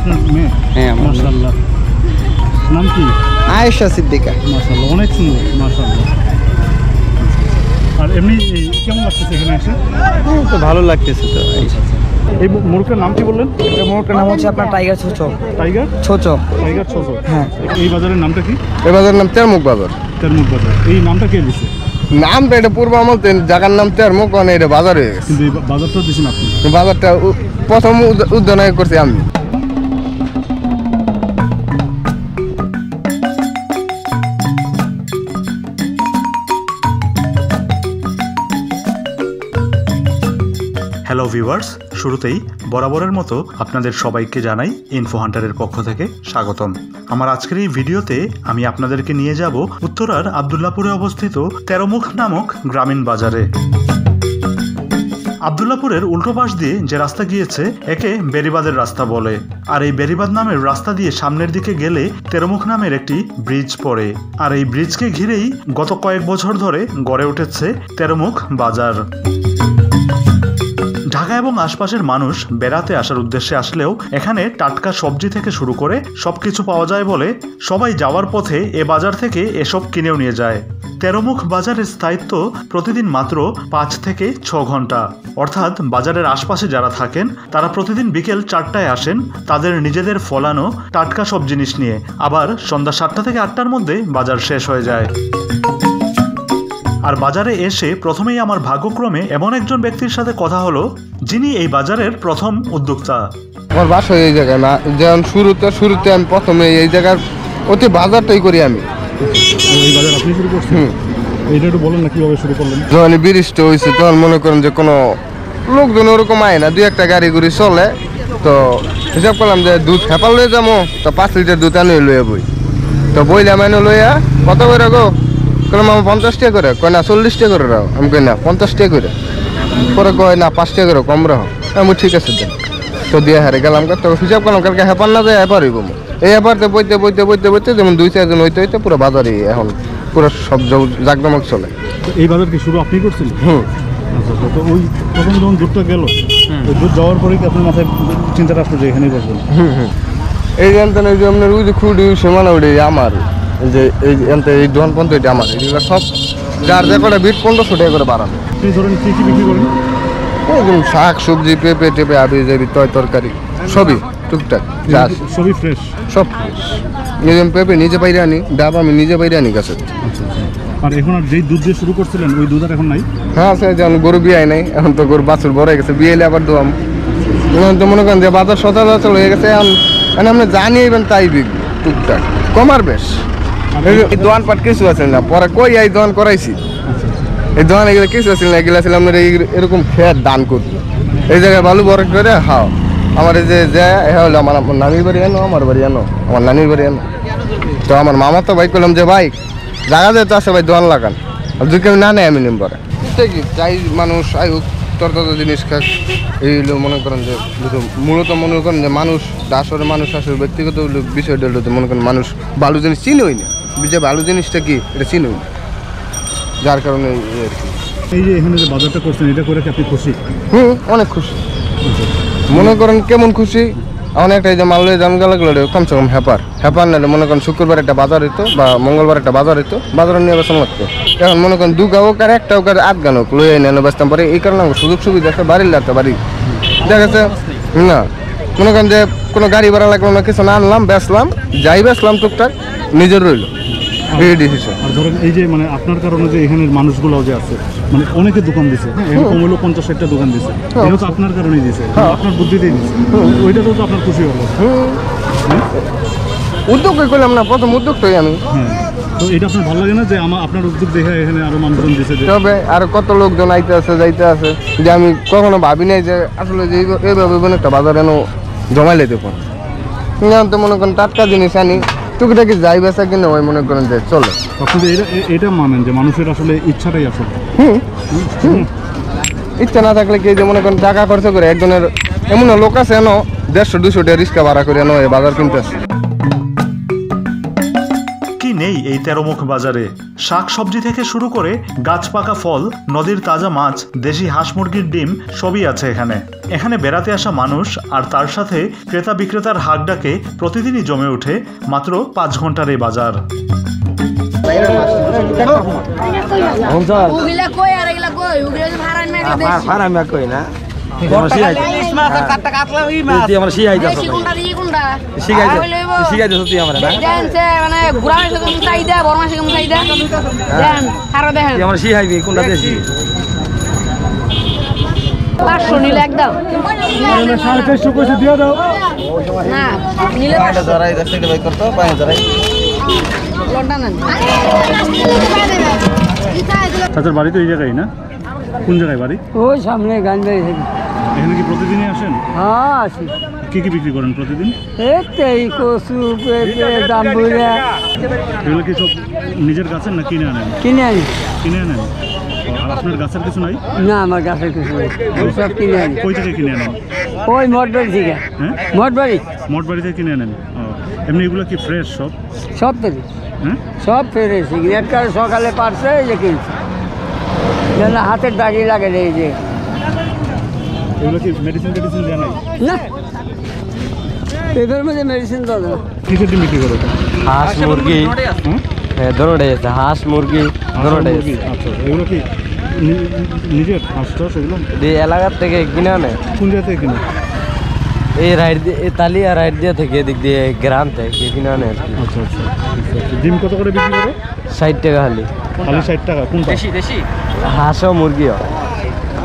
আপনার মেয়ে? হ্যাঁ মাশাআল্লাহ। নাম কি? আয়েশা সিদ্দিকা। মাশাআল্লাহ, অনেক সুন্দর মাশাআল্লাহ। আর এমনি কেমন লাগতেছে এখানে এসে? তো ভালো লাগতেছে তো। এই মোড়টার নাম কি বললেন? এই মোড়টার নাম হচ্ছে আপনার টাইগার ছোচক। টাইগার ছোচক। টাইগার ছোচক। হ্যাঁ। এই বাজারের নামটা কি? এই বাজারের নাম তেরমুখ বাজার। তেরমুখ বাজার। এই নামটা কে দিছে? নামটা এটা পূর্ব আমল জায়গার নাম তেরমুখ, মানে এটা বাজার হয়ে গেছে। কিন্তু এই বাজারটা দিছেন আপনি? বাজারটা প্রথম উদ্যানে করছি আমি। হ্যালো ভিউয়ার্স, শুরুতেই বরাবরের মতো আপনাদের সবাইকে জানাই ইনফো হান্টারের পক্ষ থেকে স্বাগতম। আমার আজকের এই ভিডিওতে আমি আপনাদেরকে নিয়ে যাব উত্তরার আব্দুল্লাপুরে অবস্থিত তেরমুখ নামক গ্রামীণ বাজারে। আব্দুল্লাপুরের উল্টো পাশ দিয়ে যে রাস্তা গিয়েছে একে বেরিবাদের রাস্তা বলে। আর এই বেরিবাদ নামের রাস্তা দিয়ে সামনের দিকে গেলে তেরমুখ নামের একটি ব্রিজ পড়ে। আর এই ব্রিজকে ঘিরেই গত কয়েক বছর ধরে গড়ে উঠেছে তেরমুখ বাজার। ঢাকা এবং আশপাশের মানুষ বেড়াতে আসার উদ্দেশ্যে আসলেও এখানে টাটকা সবজি থেকে শুরু করে সবকিছু পাওয়া যায় বলে সবাই যাওয়ার পথে এ বাজার থেকে এসব কিনেও নিয়ে যায়। তেরমুখ বাজারের স্থায়িত্ব প্রতিদিন মাত্র 5 থেকে 6 ঘন্টা। অর্থাৎ বাজারের আশপাশে যারা থাকেন তারা প্রতিদিন বিকেল 4টায় আসেন তাদের নিজেদের ফলানো টাটকা সব জিনিস নিয়ে। আবার সন্ধ্যা 7টা থেকে 8টার মধ্যে বাজার শেষ হয়ে যায়। আর বাজারে এসে প্রথমেই আমার ভাগ্যক্রমে এমন একজন ব্যক্তির সাথে কথা হলো যিনি এই বাজারের প্রথম উদ্যোক্তা। আমার বাসা এই জায়গায় না, যেমন শুরুতে আমি প্রথমে এই জায়গার অতি বাজারটাই করি আমি। এই বাজার আপনি শুরু করছেন? এটা একটু বলেন না কিভাবে শুরু করলেন? যখন বৃষ্টি হয়েছে তখন মনে করেন যে কোনো লোকজন ওরকম আয় না, 2-1টা গাড়ি গুড়ি চলে। তো হিসাব করলাম যে দুধ হেপাল লয়ে যাবো, তো 5 লিটার দুধ আনি লইয়া বই। তো বইলাম এনে লইয়া কত করে গো? কলাম আমার 50 টাকা করে। কয় না 40 টাকা করে রাও। আমি কই না 50 টাকা করে। পরে কয় না 5 টাকা করে কম রাও। আমি ঠিক আছে দেন। তো দিয়ে হারে গেলাম, তো হিসাব করলাম কালকে হেপার না যায় হেপার হইব। এই হেপারতে বইতে যেমন 2-4 জন হইতে পুরো বাজারে এখন পুরো সব জাকজমক চলে। এই বাজার কি শুরু আপনি করছিলেন? আচ্ছা, তো ওই প্রথম যখন দুধটা গেল, ওই দুধ যাওয়ার পরেই কি আপনার মাথায় চিন্তাটা আসলো যে এখানেই বসবেন? এই জানতেন ওই যে আপনার ওই যে খুঁড়ি সীমানা ওইটাই আমার, যে এই দোকান পর্যন্ত এটা আমার। এগুলো সব যার যা করে বিট 1500 টাকা করে বাড়ানো। আপনি ধরেন কি কি বিক্রি করেন? একদম শাক সবজি পেঁপে টেপে আবি যাবি তরকারি সবই টুকটাক যা সবই ফ্রেশ? সব ফ্রেশ। যেমন পেঁপে নিজে বাইরে আনি, ডাব আমি নিজে বাইরে আনি গাছে। আর এখন আর যেই দুধ দিয়ে শুরু করছিলেন ওই দুধ আর এখন নাই? হ্যাঁ আছে, যেমন গরু বিয়ে নাই, এখন তো গরু বাছুর বড় হয়ে গেছে, বিয়ে এলে আবার দোয়াম। এখন তো মনে করেন যে বাজার সচরাচর হয়ে গেছে, এখন আপনি জানি এবেন তাই বিক টুকটাক কমার বেশ। এই দোয়ান পাট কিছু আছে না, পরে কই এই দোয়ান করাইছি। এই দোয়ান এগুলো কিছু আছে না, এগুলো ছিল আপনার এরকম খেয়ার দান করতো এই জায়গায় বালু বড় করে। হাও আমার এই যে হলো আমার নানির বাড়ি আনো, আমার বাড়ি আনো, আমার নানির বাড়ি আনো। তো আমার মামা তো ভাই করলাম যে ভাই জায়গা যেহেতু আছে ভাই দোয়ান লাগান, আর যদি কেউ না নেয় আমি নিম পরে কি চাই মানুষ আয়ুক তরতাজা জিনিস খাক। এইগুলো মনে করেন যে মূলত মনে করেন যে মানুষ আসলে মানুষ আসলে ব্যক্তিগত বিষয়টা হলো যে মনে করেন মানুষ ভালো জিনিস চিনই না, যে ভালো জিনিসটা কি এটা চিনই না, যার কারণে আর কি। এই যে এখানে যে বাজারটা করছেন এটা করে কি আপনি খুশি? অনেক খুশি। মনে করেন কেমন খুশি, আমার একটা এই যে মাল লয়ে দাম গেলে কমসে কম হেপার নাহলে মনে করেন শুক্রবার একটা বাজার হইতো বা মঙ্গলবার একটা বাজার হইতো, বাজারে নিয়ে বেসন লাগতো। এখন মনে করেন 2 হোক আর 1টা হোক আর 8 গান হোক লয়ে এনে বেচতাম পারে। এই কারণে সুযোগ সুবিধা আছে, বাড়ির লাগতো বাড়ি দেখা গেছে না। মনে করেন যে কোনো গাড়ি ভাড়া লাগলো না, কিছু না আনলাম বেচলাম, যাই বেচলাম টুকটাক নিজের রইল। আর ধরেন এই যে মানে আপনার কারণে যে এখানের মানুষগুলো যে আছে মানে অনেকে দোকান দিছে, এখানে কম হলো 50-60টা দোকান দিছে, এটা তো আপনার কারণেই দিছে, আপনার বুদ্ধিতেই দিছে, ওইটা তো আপনার খুশি হলো। উদ্যোগ করলাম না, প্রথম উদ্যোগটাই আমি। তো এটা আপনার ভালো লাগে না যে আপনার উদ্যোগ দেখে এখানে আরো মানুষজন দিছে? তবে আর কত লোকজন আইতে আছে যাইতে আছে, যে আমি কখনো ভাবি নাই যে আসলে যে এইভাবে একটা বাজার এনে জমাই লেতে পারে। তো মনে করেন টাটকা জিনিস আনি টুকিটাকি যাই বেচা কিনে ওই মনে করেন যে চলে। এটা মানেন যে মানুষের আসলে ইচ্ছাটাই আসলে। ইচ্ছা না থাকলে কি যে মনে করেন টাকা খরচ করে একজনের এমন লোক আছে এনো 150-200 টাকা রিক্সা ভাড়া করে এনো এই বাজার কিনতে আসে। কি নেই এই তেরোমুখ বাজারে। শাক সবজি থেকে শুরু করে গাছ পাকা ফল, নদীর তাজা মাছ, দেশি হাঁস মুরগির ডিম সবই আছে এখানে। এখানে বেড়াতে আসা মানুষ আর তার সাথে ক্রেতা বিক্রেতার হাঁকডাকে প্রতিদিনই জমে ওঠে মাত্র 5 ঘন্টার এই বাজার। চাচার বাড়ি তো এই জায়গায় না? কোন জায়গায় বাড়ি? ওই সামনে গাঞ্জাই থেকে। এখানে কি প্রতিদিনই আসেন? হ্যাঁ আসি। কি কি বিক্রি করেন প্রতিদিন? এই কচু, পেঁপে, জাম্বুরা। এগুলো কি সব নিজের গাছের না কিনে আনেন? কিনে আনি। কিনে আনেন? আর আপনার গাছের কিছু নাই? না, আমার গাছের কিছু নেই, সব কিনে আনি। কই থেকে কিনে আনেন? ওই মঠবাড়ি থেকে। হ্যাঁ, মঠবাড়ি। মঠবাড়ি থেকে কিনে আনেন। এমনি এগুলো কি ফ্রেশ সব? সব ফেরে, হ্যাঁ সব ফেরেছি। একটা সকালে পারছে, এই যে কিনছে, যেন হাতের দাগি লাগে এই যে। এগুলো কি মেডিসিন টেডিসিন দেওয়া নাই? না, পেঁপের মধ্যে মেডিসিন দাও না। কিসের ডিম বিক্রি করো? হাঁস মুরগি দরোটাই আছে, হাঁস মুরগি দরোটাই আছে। আচ্ছা, এগুলো কি নিজের হাঁসটা সেগুলো এই এলাকার থেকে কিনে আনে। কোন জায়গা থেকে কিনে? এই রাইড দিয়ে, এই তালিয়া রাইড দিয়ে থেকে এদিক দিয়ে গ্রাম থেকে কিনে আনে আর কি। আচ্ছা আচ্ছা, ডিম কত করে বিক্রি করো? 60 টাকা খালি। খালি 60 টাকা? কোনটা? হাঁসও মুরগিও।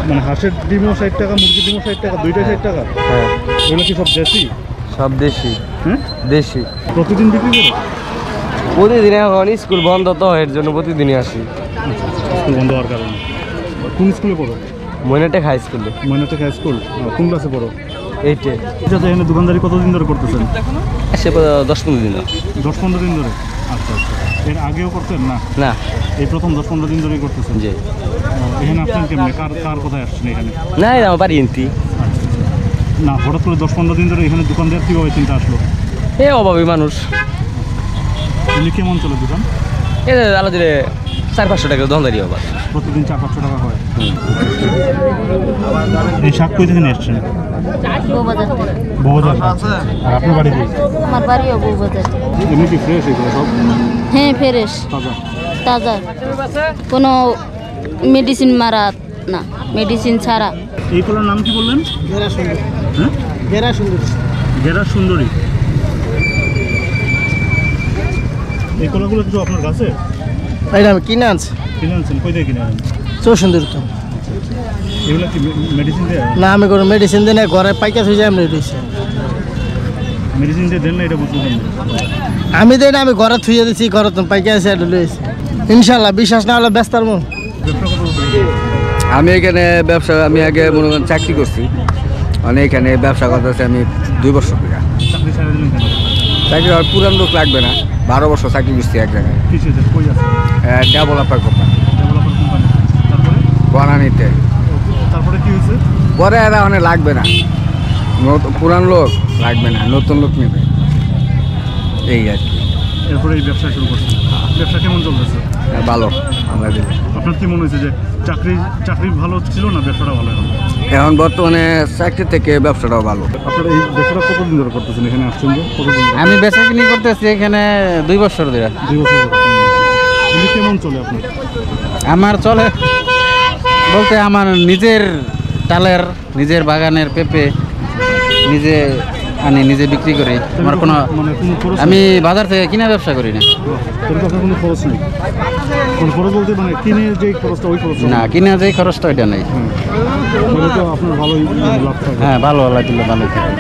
মানে হাঁসের ডিমও 60 টাকা, মুরগির ডিমও 60 টাকা, দুইটাই 60 টাকা? হ্যাঁ, এগুলো কি সব দেশি? সব দেশি। হ্যাঁ, দেশি। প্রতিদিন বিক্রি করো? প্রতিদিন এখন স্কুল বন্ধ তো, এর জন্য প্রতিদিনই আসি। আচ্ছা আচ্ছা, স্কুল বন্ধ হওয়ার কারণে। কোন স্কুলে পড়ো? মইনাটেক হাই স্কুলে। ময়নাটেক হাই স্কুল। কোন ক্লাসে পড়ো? 8-এ। আচ্ছা, এখানে দোকানদারি কতদিন ধরে করতেছেন? সে 10-15 দিন। 10-15 দিন ধরে? আচ্ছা আচ্ছা, এর আগেও করতেন না? না, এই প্রথম 10-15 দিন ধরেই করতেছেন? জি। এখানে আসছেন কেমনে? কার কোথায় আসছেন এখানে? না, আমার বাড়ি ইন্তি। না, হঠাৎ করে 10-15 দিন ধরে এখানে দোকান দেওয়ার কীভাবে চিন্তা আসলো? এ অভাবী মানুষ। এমনি কেমন চলে দোকান? এ আলাদা 400-500 টাকা দোকানদারি হবে। প্রতিদিন 400-500 টাকা হয়। এই শাক কই থেকে নিয়ে আসছেন? বউবাজার থেকে। বউবাজার। আর আপনার বাড়ি কি? আমার বাড়িও বউবাজার। এমনি কি ফ্রেশ এগুলো সব? হ্যাঁ, ফ্রেশ তাজা? তাজা, কোনো মেডিসিন মারা না, মেডিসিন ছাড়া। এই কলার নাম কি বললেন? গেরা সুন্দর। হ্যাঁ, গেরা সুন্দর। গেরা সুন্দরী। এই কলাগুলো কিছু আপনার কাছে? এটা আমি কিনে আনছি। কিনে আনছেন? কই থেকে কিনে আনেন? সুন্দর তো। এগুলো কি মেডিসিন দেয়? না, আমি কোনো মেডিসিন দিই না, ঘরে পাইকা হয়ে যায় এমনি রয়েছে। মেডিসিন দিয়ে দেন না, এটা বুঝতে পারেন? আমি দিই না, আমি ঘরে থুয়ে দিচ্ছি, ঘরে তো পাইকা আছে এটা লইছি। ইনশাল্লাহ, বিশ্বাস না হলে ব্যস্ত আর ব্যবসা কত? আমি এখানে ব্যবসা, আমি আগে মনে করেন চাকরি করছি, মানে এখানে ব্যবসা করতেছি আমি 2 বছর ধরে। চাকরি ছেড়ে দিলেন কেন? চাকরি আর পুরান লোক লাগবে না, 12 বছর চাকরি করছি এক জায়গায়, কিসে কই আছে? Developer company, developer company. তারপরে? বনানীতে। তারপরে কি হয়েছে? পরে এরা অনেক লাগবে না, পুরান লোক লাগবে না, নতুন লোক নেবে, এই আর কি। এরপরে এই ব্যবসা শুরু করছেন। ব্যবসা কেমন চলতেছে? ভালো আমরা দিলে। আপনার কি মনে হয়েছে যে চাকরি ভালো ছিল না ব্যবসাটা ভালো এখন? এখন বর্তমানে চাকরি থেকে ব্যবসাটাও ভালো। আপনার এই ব্যবসাটা কতদিন ধরে করতেছেন? এখানে আসছেন যে কতদিন ধরে? আমি বেচা কিনি করতেছি এখানে 2 বছর ধরে। 2 বছর ধরে। এমনি কেমন চলে আপনার? আমার চলে বলতে, আমার নিজের টালের, নিজের বাগানের পেঁপে নিজে আনি, নিজে বিক্রি করি। আমার কোনো, মানে কোনো খরচ? আমি বাজার থেকে কিনা ব্যবসা করি না। তাহলে তো আপনার কোনো খরচ নেই? কোনো খরচ বলতে মানে কিনে যে খরচটা, ওই খরচ না, কিনা যে খরচটা ওইটা নেই। তাহলে তো আপনার ভালোই লাভ থাকে। হ্যাঁ, ভালো লাগলে ভালো থাকে।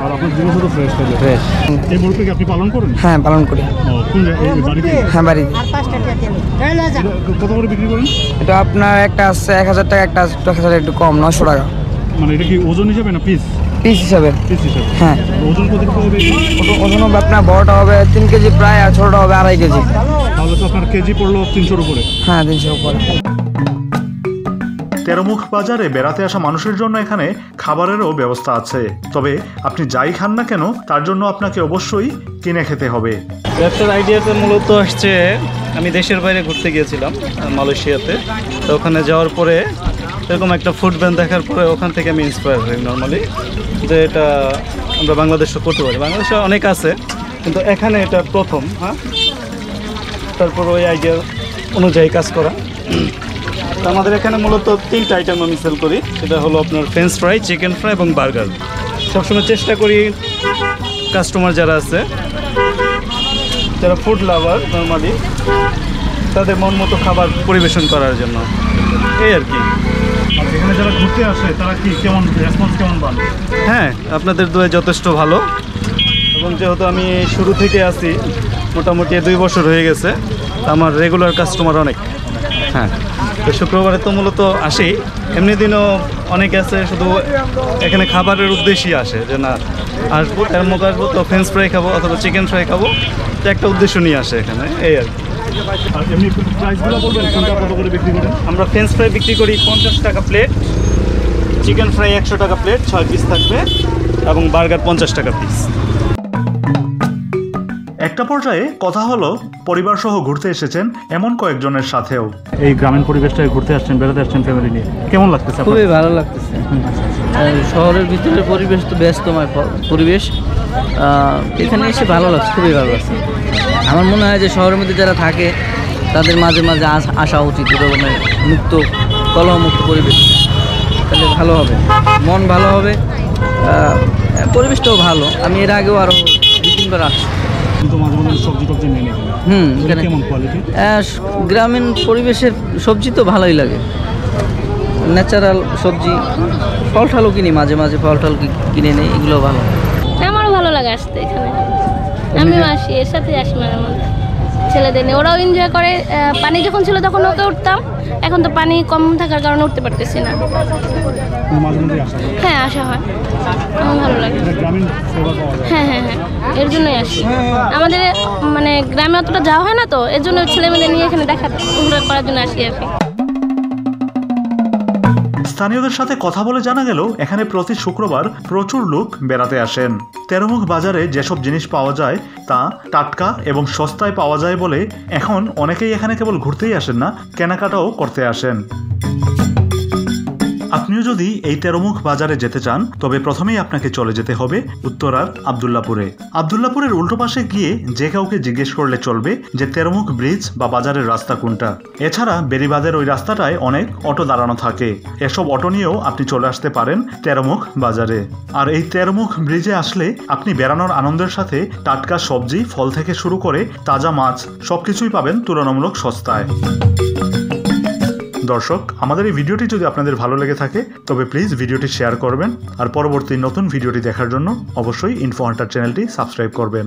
আর আপনার জিনিসও তো ফ্রেশ থাকে। ফ্রেশ। এই মুরগি কি আপনি পালন করেন? হ্যাঁ, পালন করি। কোন জায়গায়? এই বাড়িতে? হ্যাঁ, বাড়ি। এটা কত করে বিক্রি করেন? এটা আপনার একটা আছে 1000 টাকা, একটা 1000 একটু কম, 900 টাকা মানে এটা কি ওজন হিসাবে না পিস? পিস হিসাবে। পিস হিসাবে। হ্যাঁ, ওজন কত হবে? ওজন হবে আপনার বড়টা হবে 3 কেজি প্রায়, আর ছোটটা হবে 2.5 কেজি। তাহলে তো আপনার কেজি পড়লো 300-র উপরে। হ্যাঁ, 300 উপরে। তেরোমুখ বাজারে বেড়াতে আসা মানুষের জন্য এখানে খাবারেরও ব্যবস্থা আছে, তবে আপনি যাই খান না কেন তার জন্য আপনাকে অবশ্যই কিনে খেতে হবে। ব্যবসার আইডিয়াটা মূলত আসছে, আমি দেশের বাইরে ঘুরতে গিয়েছিলাম মালয়েশিয়াতে। তো ওখানে যাওয়ার পরে এরকম একটা ফুড ব্যান দেখার পরে ওখান থেকে আমি ইন্সপায়ার হই নর্মালি, যে এটা আমরা বাংলাদেশে করতে পারি। বাংলাদেশে অনেক আছে কিন্তু এখানে এটা প্রথম। হ্যাঁ, তারপর ওই আইডিয়া অনুযায়ী কাজ করা। তো আমাদের এখানে মূলত 3টা আইটেম আমি সেল করি। সেটা হলো আপনার ফ্রেঞ্চ ফ্রাই, চিকেন ফ্রাই এবং বার্গার। সবসময় চেষ্টা করি কাস্টমার যারা আছে, যারা ফুড লাভার নর্মালি, তাদের মন মতো খাবার পরিবেশন করার জন্য, এই আর কি। আর এখানে যারা ঘুরতে আসে তারা কি কেমন রেসপন্স কেমন পান? হ্যাঁ, আপনাদের দোয়া যথেষ্ট ভালো। এবং যেহেতু আমি শুরু থেকে আছি, মোটামুটি 2 বছর হয়ে গেছে, আমার রেগুলার কাস্টমার অনেক। হ্যাঁ, তো শুক্রবারে তো মূলত আসি, এমনি দিনও অনেকে আছে শুধু এখানে খাবারের উদ্দেশ্যেই আসে, যে না আসবো এর মতো আসবো তো ফ্রেঞ্চ ফ্রাই খাবো অথবা চিকেন ফ্রাই খাবো, তো একটা উদ্দেশ্য নিয়ে আসে এখানে, এই আর কি। আর এমনি প্রাইসগুলো বলবেন কোনটা কত করে বিক্রি করেন? আমরা ফ্রেঞ্চ ফ্রাই বিক্রি করি 50 টাকা প্লেট, চিকেন ফ্রাই 100 টাকা প্লেট, 6 পিস থাকবে, এবং বার্গার 50 টাকা পিস। একটা পর্যায়ে কথা হলো পরিবার সহ ঘুরতে এসেছেন এমন কয়েকজনের সাথেও। এই গ্রামীণ পরিবেশটায় ঘুরতে আসছেন, বেড়াতে আসছেন ফ্যামিলি নিয়ে, কেমন লাগতেছে আপনার? খুবই ভালো লাগতেছে। শহরের ভিতরে পরিবেশ তো ব্যস্তময় পরিবেশ, এখানে এসে ভালো লাগছে, খুবই ভালো লাগছে। আমার মনে হয় যে শহরের মধ্যে যারা থাকে তাদের মাঝে মাঝে আসা উচিত এরকমের মুক্ত, কলহমুক্ত পরিবেশ, তাহলে ভালো হবে, মন ভালো হবে, পরিবেশটাও ভালো। আমি এর আগেও আরও 2-3 বার আসছি। কিন্তু মাঝে মাঝে সবজি টবজি নেই নাকি? এখানে কেমন কোয়ালিটি? গ্রামীণ পরিবেশের সবজি তো ভালোই লাগে, ন্যাচারাল সবজি। ফল ঠালও কিনি মাঝে মাঝে, ফল ঠাল কিনে নেই, এগুলো ভালো। আমারও ভালো লাগে আসতে এখানে, আমিও আসি, এর সাথে আসি মাঝে মাঝে। ছেলেদের নিয়ে ওরাও এনজয় করে। পানি যখন ছিল তখন ওকে উঠতাম, এখন তো পানি কম থাকার কারণে উঠতে পারতেছি না। মাঝে মাঝে আসা হয়? হ্যাঁ, আসা হয়, আমার ভালো লাগে। এটা গ্রামীণ সেবা পাওয়া যায়। হ্যাঁ হ্যাঁ হ্যাঁ, এর জন্যই আসি। আমাদের মানে গ্রামে অতটা যাওয়া হয় না, তো এর জন্য ছেলেমেয়েদের নিয়ে এখানে দেখা করার জন্য আসি আর কি। স্থানীয়দের সাথে কথা বলে জানা গেল এখানে প্রতি শুক্রবার প্রচুর লোক বেড়াতে আসেন। তেরোমুখ বাজারে যেসব জিনিস পাওয়া যায় তা টাটকা এবং সস্তায় পাওয়া যায় বলে এখন অনেকেই এখানে কেবল ঘুরতেই আসেন না, কেনাকাটাও করতে আসেন। আপনিও যদি এই তেরোমুখ বাজারে যেতে চান তবে প্রথমেই আপনাকে চলে যেতে হবে উত্তরার আব্দুল্লাপুরে। আব্দুল্লাপুরের উল্টো পাশে গিয়ে যে কাউকে জিজ্ঞেস করলে চলবে যে তেরোমুখ ব্রিজ বা বাজারের রাস্তা কোনটা। এছাড়া বেরিবাদের ওই রাস্তাটায় অনেক অটো দাঁড়ানো থাকে, এসব অটো নিয়েও আপনি চলে আসতে পারেন তেরোমুখ বাজারে। আর এই তেরোমুখ ব্রিজে আসলে আপনি বেড়ানোর আনন্দের সাথে টাটকা সবজি, ফল থেকে শুরু করে তাজা মাছ সবকিছুই পাবেন তুলনামূলক সস্তায়। দর্শক, আমাদের এই ভিডিওটি যদি আপনাদের ভালো লেগে থাকে তবে প্লিজ ভিডিওটি শেয়ার করবেন, আর পরবর্তী নতুন ভিডিওটি দেখার জন্য অবশ্যই ইনফো হান্টার চ্যানেলটি সাবস্ক্রাইব করবেন।